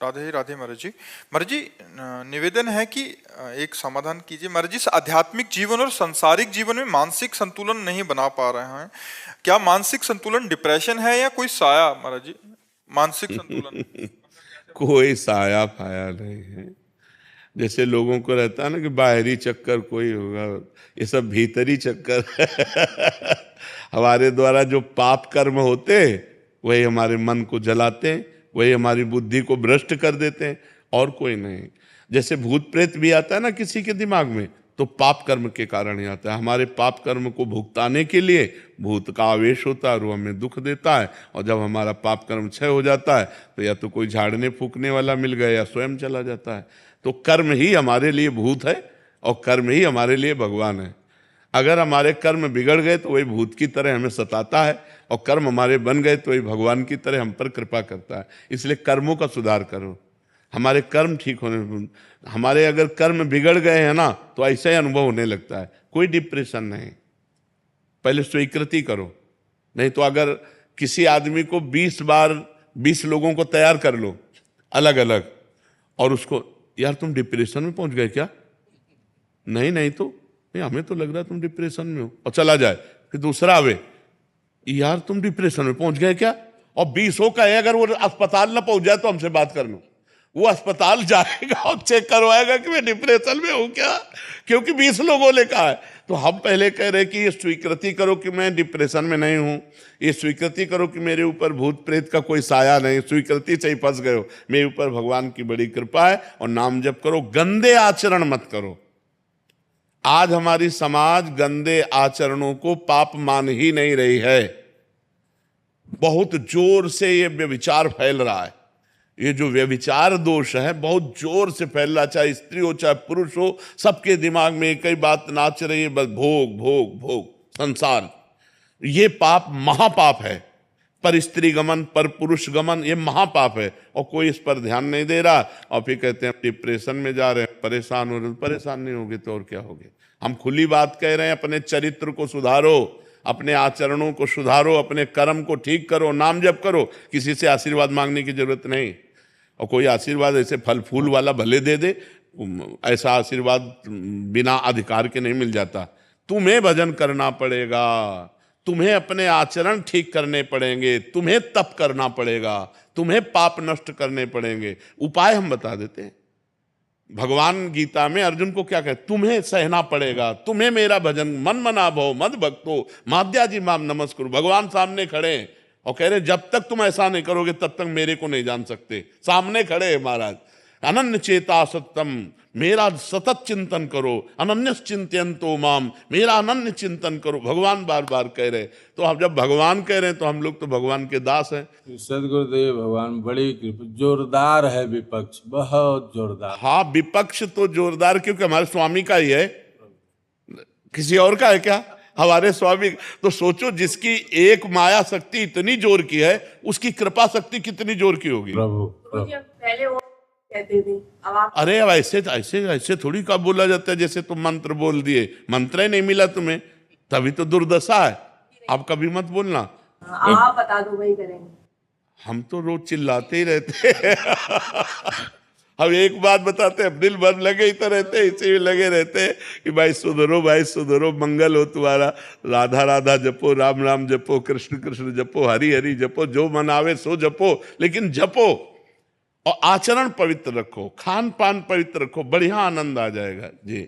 राधे ही राधे महाराज जी। महाराज जी, निवेदन है कि एक समाधान कीजिए महाराज जी। आध्यात्मिक जीवन और सांसारिक जीवन में मानसिक संतुलन नहीं बना पा रहे हैं। क्या मानसिक संतुलन डिप्रेशन है या कोई साया महाराज जी? मानसिक संतुलन कोई साया फाया नहीं है। जैसे लोगों को रहता है ना कि बाहरी चक्कर कोई होगा, ये सब भीतरी चक्कर है। हमारे द्वारा जो पाप कर्म होते वही हमारे मन को जलाते हैं, वही हमारी बुद्धि को भ्रष्ट कर देते हैं, और कोई नहीं। जैसे भूत प्रेत भी आता है ना किसी के दिमाग में, तो पाप कर्म के कारण ही आता है। हमारे पाप कर्म को भुगताने के लिए भूत का आवेश होता है और वो हमें दुख देता है, और जब हमारा पाप कर्म क्षय हो जाता है तो या तो कोई झाड़ने फूकने वाला मिल गया या स्वयं चला जाता है। तो कर्म ही हमारे लिए भूत है और कर्म ही हमारे लिए भगवान है। अगर हमारे कर्म बिगड़ गए तो वही भूत की तरह हमें सताता है, और कर्म हमारे बन गए तो वही भगवान की तरह हम पर कृपा करता है। इसलिए कर्मों का सुधार करो, हमारे कर्म ठीक होने। हमारे अगर कर्म बिगड़ गए हैं ना तो ऐसा ही अनुभव होने लगता है। कोई डिप्रेशन नहीं, पहले स्वीकृति करो। नहीं तो अगर किसी आदमी को 20 बार 20 लोगों को तैयार कर लो अलग अलग, और उसको यार तुम डिप्रेशन में पहुंच गए क्या? नहीं नहीं, तो नहीं, हमें तो लग रहा है तुम डिप्रेशन में हो, और चला जाए। फिर दूसरा आवे, यार तुम डिप्रेशन में पहुंच गए क्या? और 20 का है, अगर वो अस्पताल ना पहुंच जाए तो हमसे बात कर लो। वो अस्पताल जाएगा और चेक करवाएगा कि मैं डिप्रेशन में हूं क्या, क्योंकि 20 लोगों ने कहा है। तो हम पहले कह रहे कि ये स्वीकृति करो कि मैं डिप्रेशन में नहीं हूं, ये स्वीकृति करो कि मेरे ऊपर भूत प्रेत का कोई साया नहीं, स्वीकृति से ही फंस गए हो। मेरे ऊपर भगवान की बड़ी कृपा है, और नाम जप करो, गंदे आचरण मत करो। आज हमारी समाज गंदे आचरणों को पाप मान ही नहीं रही है। बहुत जोर से ये व्यभिचार फैल रहा है। ये जो व्यभिचार दोष है बहुत जोर से फैल रहा, चाहे स्त्री हो चाहे पुरुष हो, सबके दिमाग में एक ही बात नाच रही है, बस भोग भोग भोग संसार। ये पाप महापाप है। पर स्त्री गमन, पर पुरुष गमन, ये महापाप है, और कोई इस पर ध्यान नहीं दे रहा। और फिर कहते हैं डिप्रेशन में जा रहे हैं, परेशान हो रहे हैं। परेशान नहीं होगे तो और क्या होगे? हम खुली बात कह रहे हैं, अपने चरित्र को सुधारो, अपने आचरणों को सुधारो, अपने कर्म को ठीक करो, नाम जप करो। किसी से आशीर्वाद मांगने की जरूरत नहीं। और कोई आशीर्वाद ऐसे फल फूल वाला भले दे दे, ऐसा आशीर्वाद बिना अधिकार के नहीं मिल जाता। तुम्हें भजन करना पड़ेगा, तुम्हें अपने आचरण ठीक करने पड़ेंगे, तुम्हें तप करना पड़ेगा, तुम्हें पाप नष्ट करने पड़ेंगे। उपाय हम बता देते हैं। भगवान गीता में अर्जुन को क्या कहते? तुम्हें सहना पड़ेगा, तुम्हें मेरा भजन मन मना भव मद भक्तो माद्याजी माम नमस्कुरु। भगवान सामने खड़े हैं और कह रहे जब तक तुम ऐसा नहीं करोगे तब तक मेरे को नहीं जान सकते। सामने खड़े हैं महाराज। अनन्य चेता सत्यम, मेरा सतत चिंतन करो। अनन्य चिंतयन्तो माम, मेरा अनन्य चिंतन करो। भगवान बार बार कह रहे। तो हम जब भगवान कह रहे हैं तो हम लोग तो भगवान के दास हैं। सदगुरुदेव भगवान बड़ी कृपा, जोरदार है विपक्ष, बहुत जोरदार। हाँ, विपक्ष तो जोरदार क्योंकि हमारे स्वामी का ही है, किसी और का है क्या? हमारे स्वामी। तो सोचो, जिसकी एक माया शक्ति इतनी जोर की है, उसकी कृपा शक्ति कितनी जोर की होगी। प्रभु पहले वो कहते थे, अब आप अरे अब ऐसे ऐसे ऐसे थोड़ी का बोला जाता है जैसे तुम मंत्र बोल दिए। मंत्र ही नहीं मिला तुम्हें, तभी तो दुर्दशा है। अब कभी मत बोलना। आप बता दो, वही करेंगे। हम तो रोज चिल्लाते ही रहते हैं। हम एक बात बताते हैं, दिल भर लगे ही तो रहते हैं, इसी में लगे रहते हैं कि भाई सुधरो, भाई सुधरो, मंगल हो तुम्हारा। राधा राधा जपो, राम राम जपो, कृष्ण कृष्ण जपो, हरि हरि जपो, जो मन आवे सो जपो, लेकिन जपो। और आचरण पवित्र रखो, खान पान पवित्र रखो, बढ़िया आनंद आ जाएगा जी।